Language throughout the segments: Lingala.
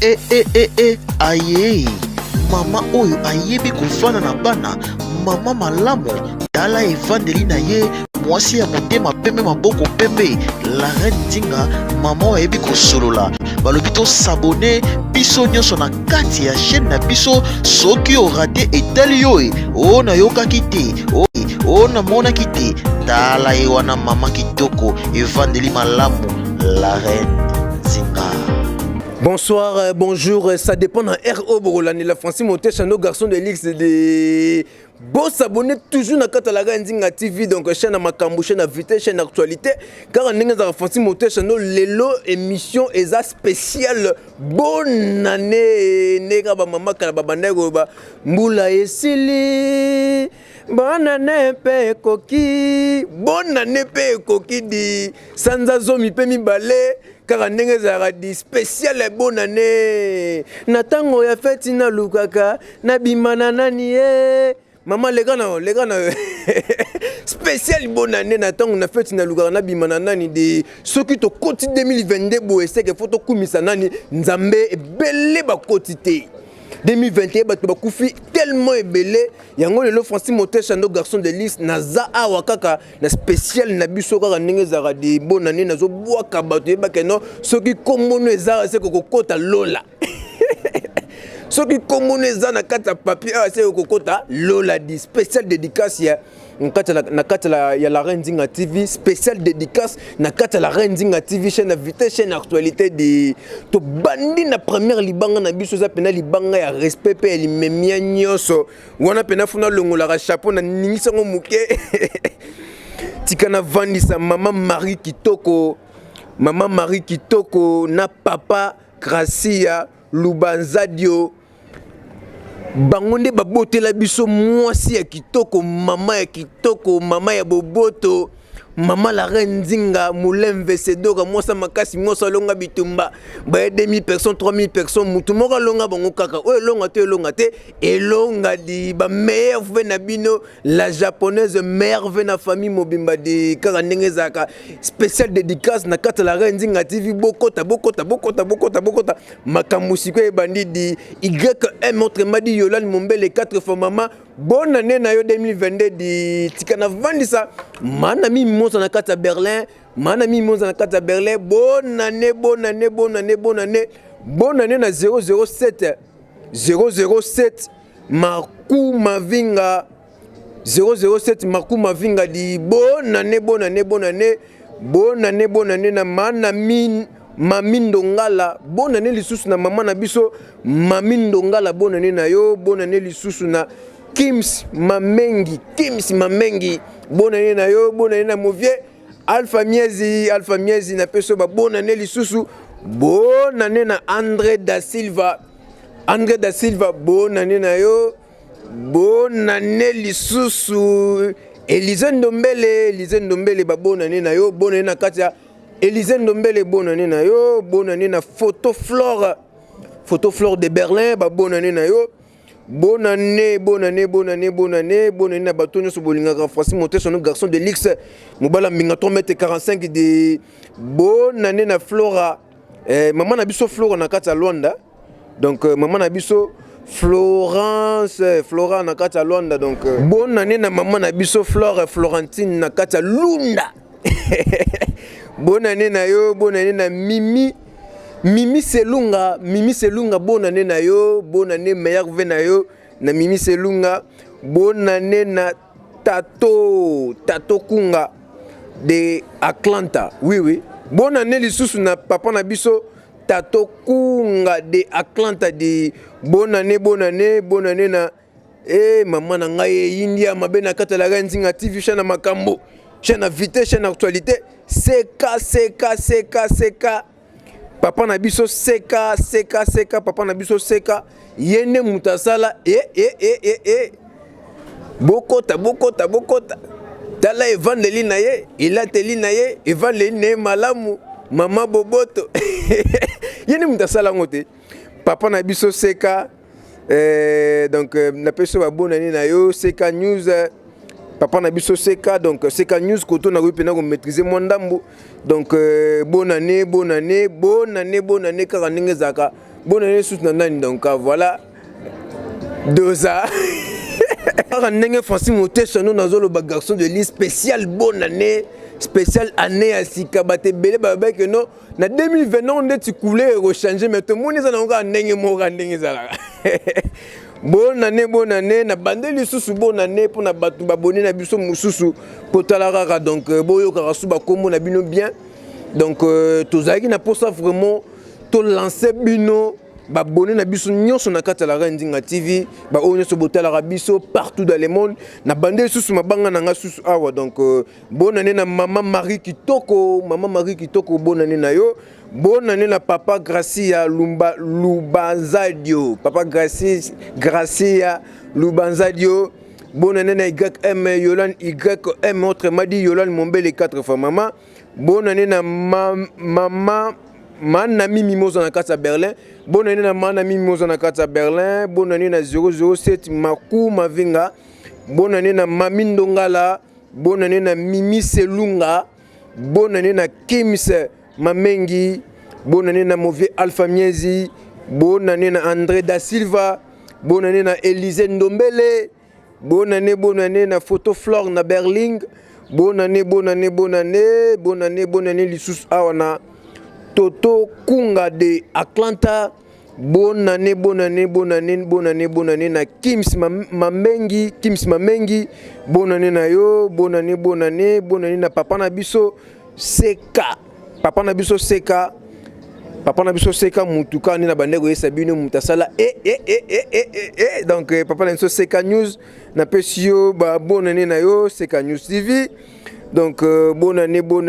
Aye mama oyo ayebi kofana na bana mama malamu tala evandeli na ye mwasi ya motema pembe maboko pembe la reine Nzinga mama oyo ayebi kosolola balobi to s'abonner biso nyonso na kati ya chaîne na biso soki orate etali yo o na yokaki te o na monaki te tala ye wana mama kitoko evandeli malamu la reine Nzinga. Bonsoir, bonjour, ça dépend d'un RO Borolani, la Francis Moté, nos garçons de l'X de bon s'abonner toujours à Catalaga Nzinga TV, donc chaîne à Makambo, chaîne à Vité, chaîne d'actualité, car on est dans Francis Moté, nos Lelo émission ESA spéciale. Bonne année, Nega Bamama Kalababanego, Moula Esili. Bonne année, Pé Koki. Bonne année, Pé Koki di Sanzazo mi pe mi balé. Car ndenge zaradi spécial bonne année. Natango ya feti na lukaka na bimana nani Maman les gars spécial bonne année natango na feti na lukaka na bimana nani de ceux qui to koti 2022 bo ese ke photo kumisa nani nzambe belé ba kotité. 2021 bato bakufi tellement ebelé yango lelo Francis Moté nos garçons de liste naza awa kaka na spécial na biso kaka ndenge zara de bonne année nazo bwaka bato yebake no soki kombono ezara se kokota lola soki kombono ezara na kata papier se kokota lola di spécial dédicace ya Nakata ya la reine Nzinga TV, spécial dédicace Nakata la reine Nzinga TV, chaîne Vité, chaîne actualité de to bandi na première libanga na biso za pena libanga ya respect pe limemia nyoso wana pena funa longola chapeau na ningisa ngo muke tikana vandisa mama Marie Kitoko na papa Gracia Lubanzadio bangonde babote la biso mwasi ya kitoko mama ya boboto mama la reine Nzinga Moulembe Sedoka mwasa makasi mwasa longa bitumba ba 2000 personnes 3000 personnes mutu moka longa bango kaka o longa te elonga di ba meilleur vena bino la japonaise mère vena famille mobimba di kaka ndenge zaka spécial dédicace na kata la reine Nzinga TV bokota makamusiko e bandi di YM autre madi Yolande Mombele 4 fois mama bonne année na yo 2022 di tikana vandisa manami moza na kata Berlin bonne année na 007 Markou Mavinga 007 Markou Mavinga di bonne année na manami Mamindo Ngala bonne année lisusu na mama na biso Mamindo Ngala bonne année na yo bonne année lisusu na Kims Mamengi bonne année na yo bonne année na Movier Alpha Miezi na peso ba bonne année lisusu bonne année na André da Silva bonne année na yo bonne année lisusu Elise Ndombele ba bonne année na yo bonne année na Katia Elise Ndombele bonne année na yo bonne année na Photo Flore de Berlin ba bonne année na yo bonne année na batonyo so bolinga Francis Moté nos garçons de l'X mobala mbinga 3m45 de bonne année na Flora maman na biso Flora na kata Luanda donc maman na biso Flora na kata Luanda donc bonne année na maman na biso Florentine na kata Lunda bonne année na yo bonne année na Mimi Selunga bonne année na yo bonne année meilleur vena yo na Mimi Selunga bonne année na Tato Kunga de Atlanta oui bonne année lisusu na papa na biso Tato Kunga de Atlanta de bonne année na maman na ngai India mabena Katalaga Nzinga TV chaîne Makambo chaîne Vité chaîne actualité CK papa na biso CK papa na biso CK yene mutasala bokota tala evandeli na ye ilateli na ye evandeli na ye malamu mama boboto yene mutasala ngote papa na biso CK donc na peso ba bonne année na yo CK News papa na biso CK donc CK News koto na wipena ko maîtriser mondambo donc bonne année kaka ndenge zaka bonne année sous nani donc voilà doza ndenge Francis Motesha nous nazo le garçon de liste spécial bonne année spécial année à sika bate belé baba que non na 2020 on est coulé rechanger mais tout le monde est encore ndenge moko ndenge zala bonne année na bandeli susu bonne année pour na batu baboni na biso mususu potalaraka donc boyo karasu ba kombo na bino bien donc tozaki na posa vraiment to lancer bino ba bonne na biso nyonso na kata la Nzinga TV ba onyo so botalaraka biso partout dans le monde na bandeli susu mabanga na nga susu awa donc bonne année na maman Marie Kitoko bonne année na yo. Bonne année na papa Gracia Lubanzadio. Papa Gracia Lubanzadio. Bonne année na YM Yolan YM autrement dit Yolan Mombé les 4 fois maman. Bonne année na maman Manami Mimosa na Kata Berlin. Bonne année na Manami Mimosa na Kata Berlin. Bonne année na 007 Makou Mavinga. Bonne année na Mamine Dongala. Bonne année na Mimi Selunga. Bonne année na Kims Mamengi, bonne année na Mauvais Alpha Miezi, bonne année na André da Silva, bonne année na Élysée Ndombele, bonne année na Photo Flore na Berling, bonne année Lissus Awana, Toto Kunga de Atlanta, bonne année na Kims Mamengi, bonne année na yo, bonne année na Papa Nabiso Seka. Papa Nabiso Seka mutuka ni na bandeko yesa bino mutasala donc Papa Nabiso Seka News na pesio ba bonne année na yo Seka News TV donc bonne année quand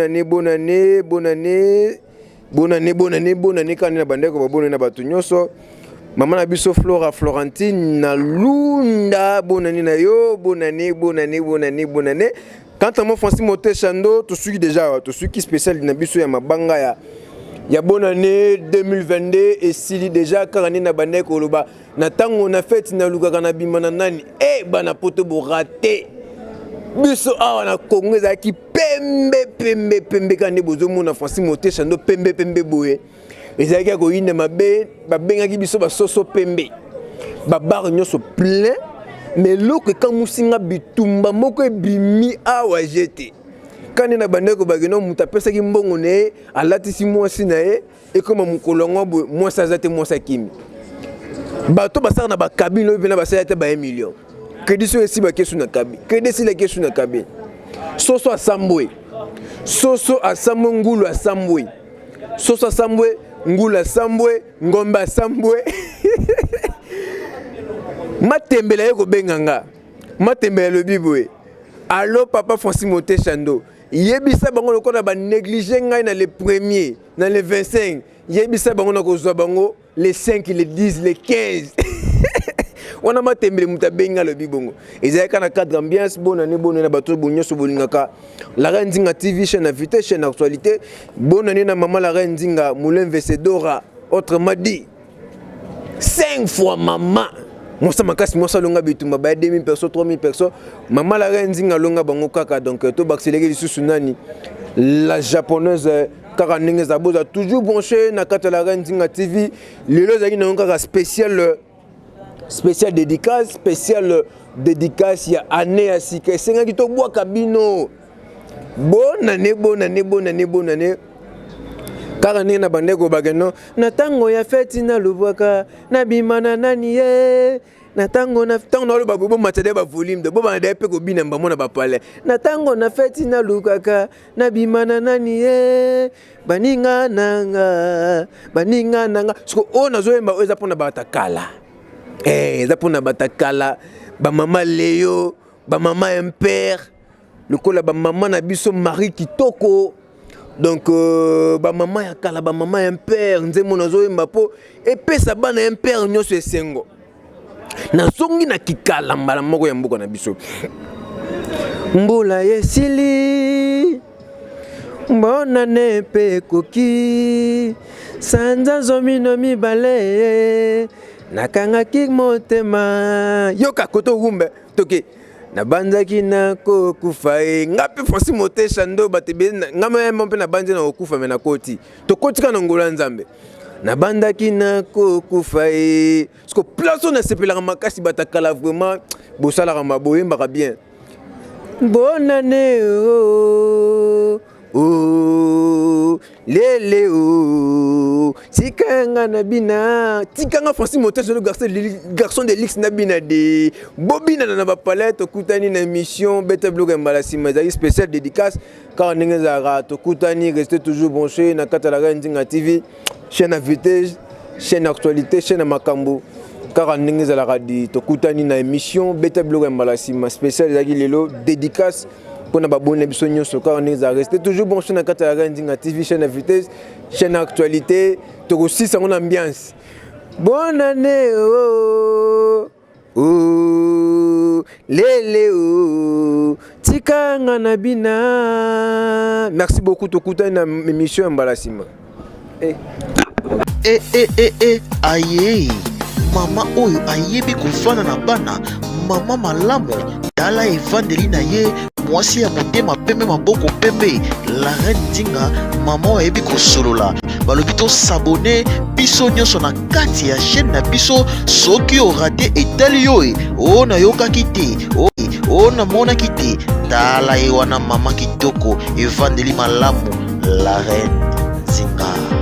na bandeko ba bonne na batu nyonso Maman Nabiso Florentine na Lunda bonne année na yo bonne année. Quant à moi, Francis Motesha, tout ce qui déjà, tout ce qui est spécial, il y a bonne année 2022 et si déjà, quand on a bandé, on a fait na luga kanabimana nani, bana poto bo raté. Biso a na Congo qui pembe quand bozo mona Francis Motesha pembe boye. Ezaki ko ine mabe, ba benga ki biso ba soso pembe. Ba bar nyoso plein. Mais lorsque quand musinga bitumba moko bimi awa jete quand na bandeko bageno mutapesa ki mbongo ne alatisi mwasi na ye et comme mukolongo moi ça zate moi ça kimi bato basara na ba cabine bina basaya te ba 1 million crédit so esi ba kesu na cabine crédit si la kesu na cabine soso asambwe ngulu asambwe soso asambwe ngulu asambwe ngomba asambwe matembela yeko benganga matembela le biboé allo papa Francis Motesha yebisa bango lokola ba négliger ngai na les premiers na les 25 yebisa bango na kozwa bango les 5 les 10 les 15 wana matembele mutabenga le bibongo ezaka na cadre ambiance bonne année na bato bonyo so bolingaka la Nzinga TV chaîne invité chaîne actualité bonne année na maman la Nzinga Moulin Vesedora autrement dit 5 fois maman. Moi ça makasi moi ça longa bitumba ba 2000 personnes 3000 personnes maman la Nzinga longa bango kaka donc to accélérer lisusu nani la japonaise kaka ndenge za boza toujours branché na kata la Nzinga TV lelo zaki na kaka spécial dédicace ya année à sika senga ki to bwa kabino bonne année kaka ndenge na bandeko bageno na tango ya feti na lubwaka na bimana nani ye na tango na loba bo matade ba volume de bo ba de pe ko bina mbamo na ba pale na tango na feti na lukaka na bimana nani ye baninga nanga sko o nazo yemba eza pona batakala eza pona batakala ba mama Léo ba mama Impère lokola ba mama na biso Marie Kitoko. Donc ba maman ya kala ba maman Impère nzemo nazo yemba po epesa bana Impère nyoso esengo na songi na kikala mbala moko ya mbuka na biso mbula yesili mbona nepe koki sanza zomino mibale nakanga motema yoka koto gumbe toke na banzaki na kokufa ngapi Francis Motesha batebe ngama mpe na banze na kokufa mena koti to kotika na ngola nzambe nabandaki na kokufa ye parce que place on a sepelaka makasi batakala vraiment bosalaka maboyembaka bien. Bonne année oh oh lele oh tikanga nabina tikanga Francis Montez le garçon de Lix nabina de bobina na ba palette kutani na émission Beta Blog Mbalasima za spécial dédicace car ndenge za to kutani restez toujours branché na Katalaga Ndinga TV chaîne à vitesse chaîne actualité chaîne makambo car ndenge za la radio to kutani na émission Beta Blog Mbalasima spécial za lelo dédicace pour na babone biso nyonso car ndenge za restez toujours branché na Katalaga Ndinga TV chaîne à vitesse chaîne actualité to aussi ça mon ambiance. Bonne année oh oh lele oh tikanga nabina. Merci beaucoup to kutani na émission Mbalasima. Aye mama oyo ayebi kofana na bana mama malamu tala evandeli na ye mwasi ya motema pembe maboko pembe la reine Dinga mama oyo ayebi kosolola balobi to s'abonner biso nyonso na kati ya chaîne na biso soki orate etali yo o na yokaki te o na monaki te tala ye wana mama kitoko evandeli malamu la reine Dinga.